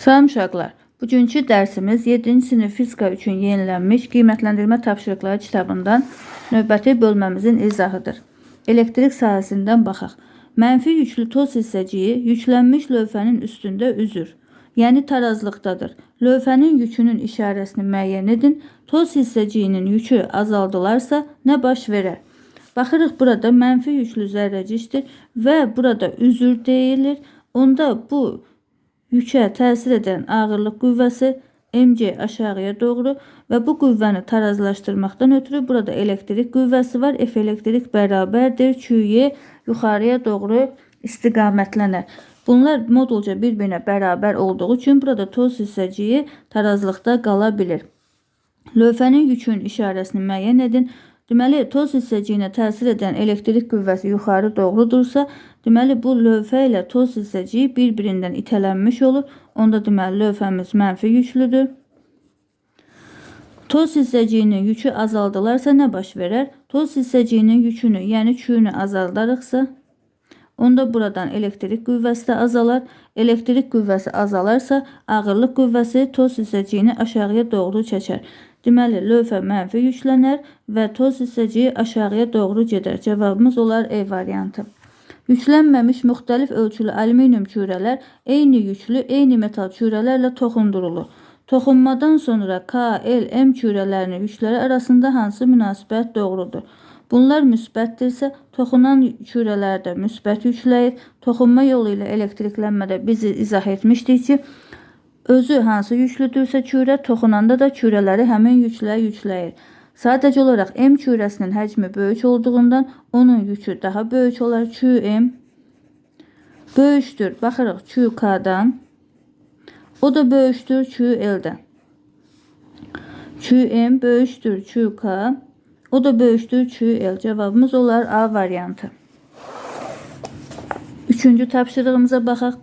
Salam uşaqlar, bugünkü dərsimiz 7-ci sinif fizika üçün yenilənmiş qiymətləndirmə tapşırıqları kitabından növbəti bölməmizin izahıdır. Elektrik sahəsindən baxaq. Mənfi yüklü toz hissəciyi yüklənmiş lövhənin üstündə üzür, yəni tarazlıqdadır. Lövhənin yükünün işarəsini müəyyən edin. Toz hissəciyinin yükü azaldılarsa nə baş verər? Baxırıq, burada mənfi yüklü zərrəcikdir və burada üzür deyilir. Onda bu yükə təsir edən ağırlıq qüvvəsi mc aşağıya doğru və bu qüvvəni tarazlaşdırmaqdan ötürü burada elektrik qüvvəsi var. F elektrik bərabərdir Q'ye yuxarıya doğru istiqamətlənər. Bunlar modulca bir-birinə bərabər olduğu üçün burada toz hissəciyi tarazlıqda qala bilir. Lövhənin yükün işarəsini müəyyən edin. Deməli, toz hissəciyinə təsir edən elektrik qüvvəsi yuxarı doğrudursa, deməli, bu lövhə ilə toz hissəciyi bir-birindən itələnmiş olur. Onda deməli, lövhəmiz mənfi yüklüdür. Toz hissəciyinin yükü azaldılarsa nə baş verər? Toz hissəciyinin yükünü, yəni Q'nü azaldarıqsa, onda buradan elektrik qüvvəsi də azalar. Elektrik qüvvəsi azalarsa, ağırlıq qüvvəsi toz hissəciyini aşağıya doğru çəkər. Deməli, lövhə mənfi yüklənər və toz hissəciyi aşağıya doğru gedər. Cavabımız olar E variantı. Yüklənməmiş müxtəlif ölçülü alüminium kürələr eyni yüklü, eyni metal kürələrlə toxundurulur. Toxunmadan sonra K, L, M kürələrinin yükləri arasında hansı münasibət doğrudur? Bunlar müsbətdirsə, toxunan kürələrdə müsbət yükləyir. Toxunma yolu ilə elektriklənmədə bizi izah etmişdik ki, özü hansı yüklüdürsə kürə, toxunanda da kürələri həmin yüklə yükləyir. Sadəcə olaraq M kürəsinin həcmi böyük olduğundan onun yükü daha böyük olar. QM böyükdür. Baxırıq QK-dan. O da böyükdür QL-dən. QM böyükdür QK. O da böyükdür QL. Cavabımız olar A variantı. Üçüncü tapşırığımıza baxaq.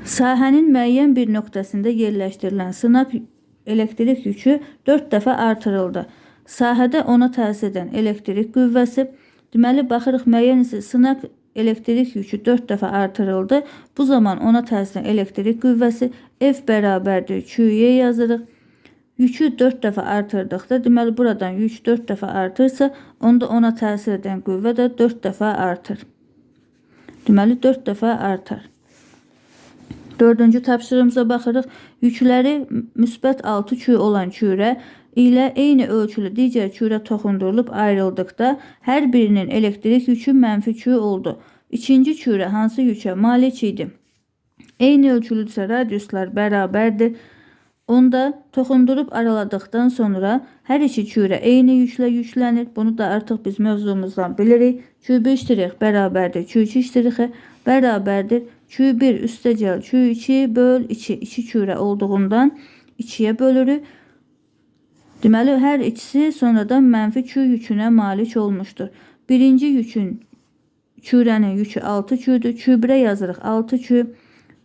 Sahənin müəyyən bir nöqtəsində yerləşdirilən sınaq elektrik yükü 4 dəfə artırıldı. Sahədə ona təsir edən elektrik qüvvəsi, deməli, baxırıq müəyyən sınaq elektrik yükü 4 dəfə artırıldı. Bu zaman ona təsir edən elektrik qüvvəsi F bərabərdir Q'ye yazırıq. Yükü 4 dəfə artırdıqda, deməli, buradan yük 4 dəfə artırsa, onda ona təsir edən qüvvə də 4 dəfə artır. Deməli, 4 dəfə artar. Dördüncü tapşırığımıza baxırıq. Yükləri müsbət 6 Q olan kürə ilə eyni ölçülü digər kürə toxundurulub ayrıldıqda hər birinin elektrik yükü mənfi Q oldu. İkinci kürə hansı yükə malik idi? Eyni ölçülüdürsə radiuslar bərabərdir. Onda toxundurub araladıqdan sonra hər iki kürə eyni yüklə yüklənir. Bunu da artıq biz mövzumuzdan bilirik. Q1 bərabərdir Q2 bərabərdir Q1 üstəgəl Q2 böl 2. 2 kürə olduğundan 2-yə bölürük. Deməli, hər ikisi sonradan mənfi Q yükünə malik olmuşdur. Birinci kürənin yükü 6 Q'dur. Q1'ə yazırıq 6 Q.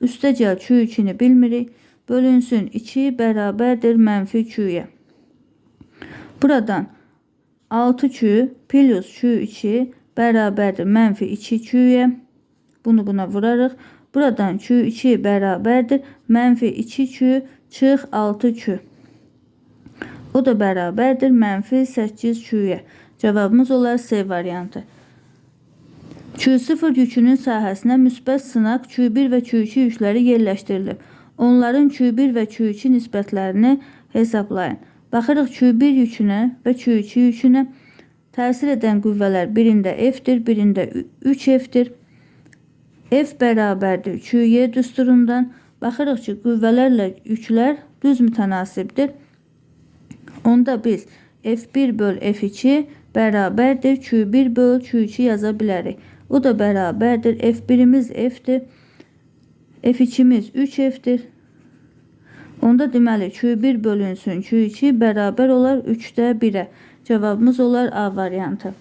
Üstəgəl Q2'ni bilmirik. Bölünsün 2 bərabərdir mənfi Q'ya. Buradan 6 Q plus Q2 bərabərdir mənfi 2 Q'ya. Bunu buna vurarıq. Buradan Q2 bərabərdir mənfi 2 Q çıx 6 Q. O da bərabərdir mənfi 8 Q'ya. Cavabımız olar C variantı. Q0 yükünün sahəsinə müsbət sınaq Q1 və Q2 yükləri yerləşdirilib. Onların Q1 və Q2 nisbətlərini hesablayın. Baxırıq Q1 yükünə və Q2 yükünə təsir edən qüvvələr birində F'dir, birində 3F'dir. F bərabərdir Q'ye düsturundan. Baxırıq ki, qüvvələrlə yüklər düz mütənasibdir. Onda biz F1 böl F2 bərabərdir Q1 böl Q2 yaza bilərik. O da bərabərdir F1'imiz F'dir. F2'miz 3F'dir. Onda deməli Q1 bölünsün Q2 bərabər olar 3'də 1'ə. Cavabımız olar A variantı.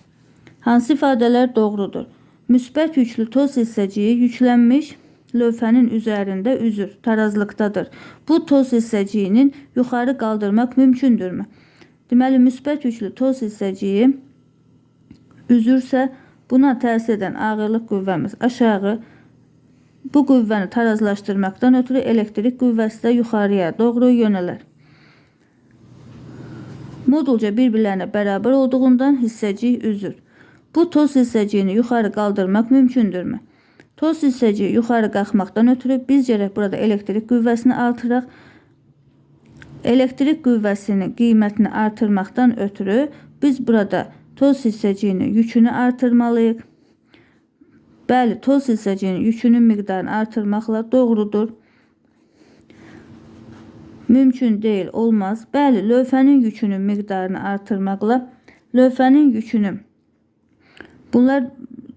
Hansı ifadələr doğrudur? Müsbət yüklü toz hissəciyi yüklənmiş lövhənin üzərində üzür, tarazlıqdadır. Bu toz hissəciyinin yuxarı qaldırmaq mümkündürmü? Deməli, müsbət yüklü toz hissəciyi üzürsə, buna təsir edən ağırlıq qüvvəmiz aşağı Bu qüvvəni tarazlaşdırmaqdan ötürü elektrik qüvvəsi də yuxarıya doğru yönələr. Modulca bir-birlərinə bərabər olduğundan hissəcik üzür. Bu toz hissəciyini yuxarı qaldırmaq mümkündürmü? Toz hissəciyi yuxarı qalxmaqdan ötürü biz gərək burada elektrik qüvvəsini artıraq. Elektrik qüvvəsinin qiymətini artırmaqdan ötürü biz burada toz hissəciyinin yükünü artırmalıyıq. Bəli, toz hissəciyinin yükünün miqdarını artırmaqla doğrudur. Mümkün deyil, olmaz. Bəli, lövhənin yükünün miqdarını artırmaqla lövhənin yükünü. Bunlar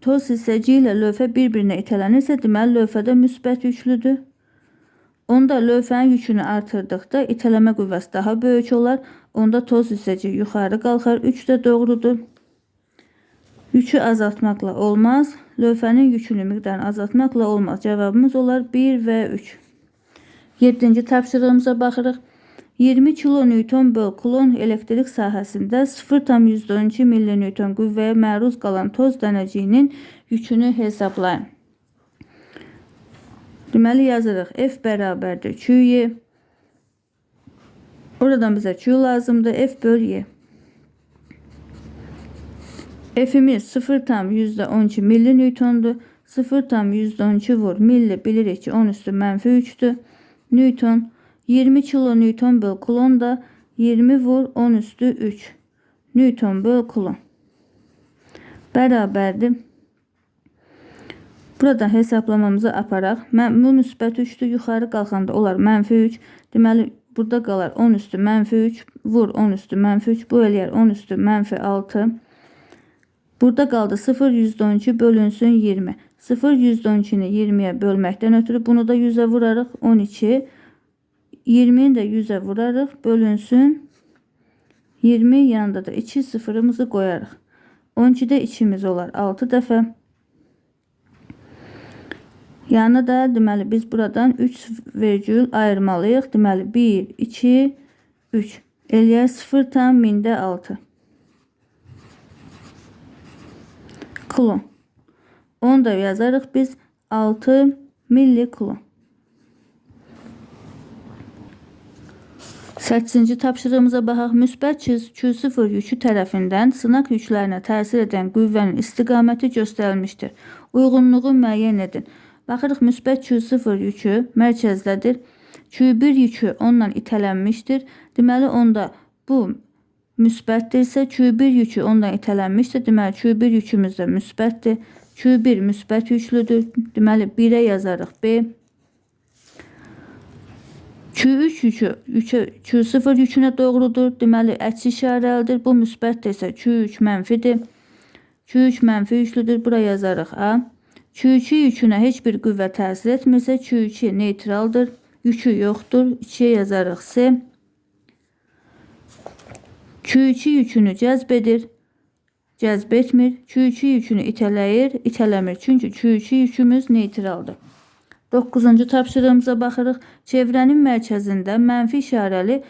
toz hissəciyi ilə lövhə bir-birinə itələnirsə, deməli lövhədə müsbət yüklüdür. Onda lövhənin yükünü artırdıqda itələmə qüvvəsi daha böyük olar. Onda toz hissəciyi yuxarı qalxar. 3 də doğrudur. Yükü azaltmaqla olmaz. Lövhənin yükünün miqdarını azaltmaqla olmaz. Cavabımız olar 1 və 3. 7-ci tapşırığımıza baxırıq. 20 kilonewton böl kulon elektrik sahəsində 0,12 millinewton qüvvəyə məruz qalan toz dənəciyinin yükünü hesablayın. Deməli yazırıq. F bərabərdir Q-Y. Oradan bizə Q lazımdır. F böl Y. F'imiz 0,12 millinewtondur. 0,12 vur milli bilirik ki 10 üstü mənfi 3'tür. Newton 20 kilonewton böl kulon da 20 vur 10 üstü 3. Newton böl kulon. Bərabərdir. Burada hesablamamızı aparaq. Bu müsbət 3'tür. Yuxarı qalxanda olar mənfi 3. Deməli burada qalar 10 üstü mənfi 3. Vur 10 üstü mənfi 3. Bu eləyər 10 üstü mənfi 6. Burada qaldı 0,12 bölünsün 20. 0,12'ni 20'ye bölməkdən ötürü bunu da 100'e vurarıq. 12. 20'ni də 100'e vurarıq. Bölünsün 20 yanında da 2 sıfırımızı qoyarıq. 12'də 2'miz olar 6 dəfə. Yanına da deməli biz buradan 3 vergül ayırmalıyıq. Deməli 1, 2, 3. Eləyər 0,6. Kulon. Onu da yazarıq biz 6 millikulon. 8-ci tapşırığımıza baxaq. Müsbət Q0 yükü tərəfindən sınaq yüklərinə təsir edən qüvvənin istiqaməti göstərilmişdir. Uyğunluğu müəyyən edin. Baxırıq, müsbət Q0 yükü mərkəzdədir. Q1 yükü ondan itələnmişdir. Deməli onda bu müsbətdirsə, Q1 yükü ondan itələnmişdir. Deməli Q1 yükümüz də müsbətdir. Q1 müsbət yüklüdür. Deməli 1'e yazarıq B. Q3 yükü Q0 yükünə doğrudur. Deməli əks işarəlidir. Bu müsbətdirsə Q3 mənfidir. Q3 mənfi yüklüdür. Bura yazarıq A. Q2 yükünə heç bir qüvvə təsir etmirsə Q2 neytraldır. Yükü yoxdur. 2'ye yazarıq C. Q2 yükünü cəzb edir. Cəzb etmir. Q2 yükünü itələyir. İtələmir. Çünki Q2 yükümüz neytraldır. 9-cu tapşırığımıza baxırıq. Çevrənin mərkəzində mənfi işarəli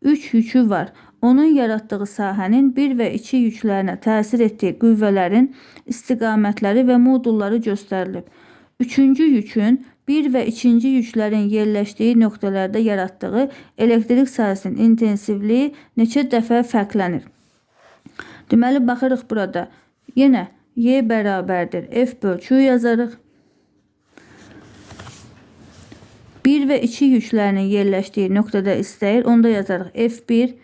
3 yükü var. Onun yaratdığı sahənin 1 və 2 yüklərinə təsir etdiyi qüvvələrin istiqamətləri və modulları göstərilib. 3-cü yükün 1 və 2-ci yüklərin yerləşdiyi nöqtələrdə yaratdığı elektrik sahəsinin intensivliyi neçə dəfə fərqlənir? Deməli baxırıq burada. Yenə Y bərabərdir F böl Q yazarıq. 1 və 2 yüklərinin yerləşdiyi nöqtədə istəyir. Onda yazarıq F1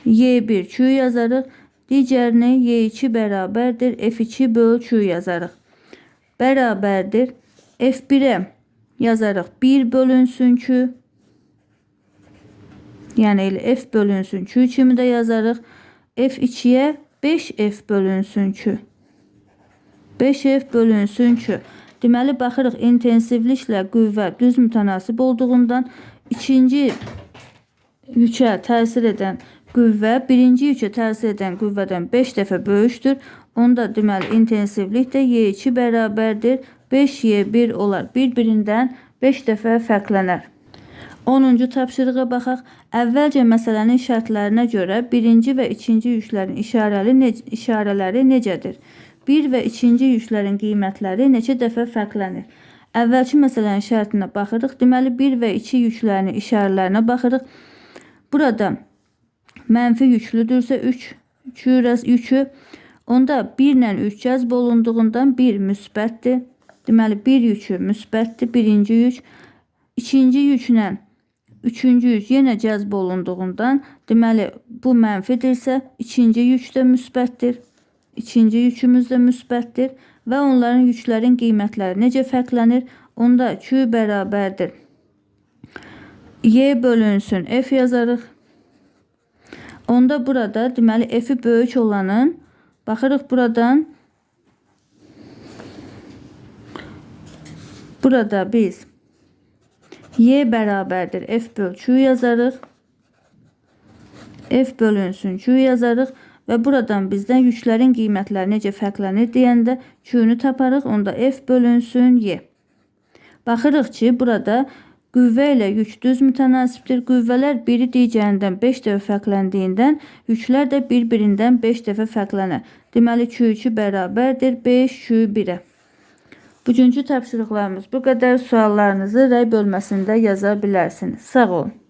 Y1 Q yazarıq. Digərini Y2 bərabərdir F2 böl Q yazarıq. Bərabərdir F1'e yazarıq 1 bölünsün Q. Yəni elə F bölünsün Q kimi də yazarıq. F2'ye 5F bölünsün Q. 5F bölünsün Q. Deməli baxırıq, intensivliklə qüvvə düz mütənasib olduğundan ikinci yükə təsir edən qüvvə birinci yükə təsir edən qüvvədən 5 dəfə böyükdür. Onda deməli intensivlik də Y2 bərabərdir 5Y1 olar. Bir-birindən 5 dəfə fərqlənər. 10-cu tapşırığa baxaq. Əvvəlcə məsələnin şərtlərinə görə birinci və ikinci yüklərin işarələri necədir? 1 və 2-ci yüklərin qiymətləri neçə dəfə fərqlənir? Əvvəlki məsələnin şərtinə baxırıq. Deməli 1 və 2 yüklərinin işarələrinə baxırıq. Burada mənfi yüklüdürsə 3 yükü, onda 1 ilə 3 cəzb olunduğundan 1 müsbətdir. Deməli 1 yükü müsbətdir, birinci yük. İkinci yüklə üçüncü yük yenə cəzb olunduğundan, deməli bu mənfidirsə, ikinci yük də müsbətdir. İkinci yükümüz də müsbətdir və onların yüklərin qiymətləri necə fərqlənir? Onda Q bərabərdir Y bölünsün F yazarıq. Onda burada deməli F'i böyük olanın, baxırıq buradan, burada biz Y bərabərdir F böl Q yazarıq. F bölünsün Q yazarıq. Və buradan bizdən yüklərin qiymətləri necə fərqlənir deyəndə Q-nü taparıq. Onda F bölünsün Y. Baxırıq ki, burada qüvvə ilə yük düz mütənasibdir. Qüvvələr biri digərindən 5 dəfə fərqləndiyindən yüklər də bir-birindən 5 dəfə fərqlənir. Deməli Q2 bərabərdir 5 Q1-ə. Bugünkü tapşırıqlarımız bu qədər. Suallarınızı rəy bölməsində yaza bilərsiniz. Sağ olun.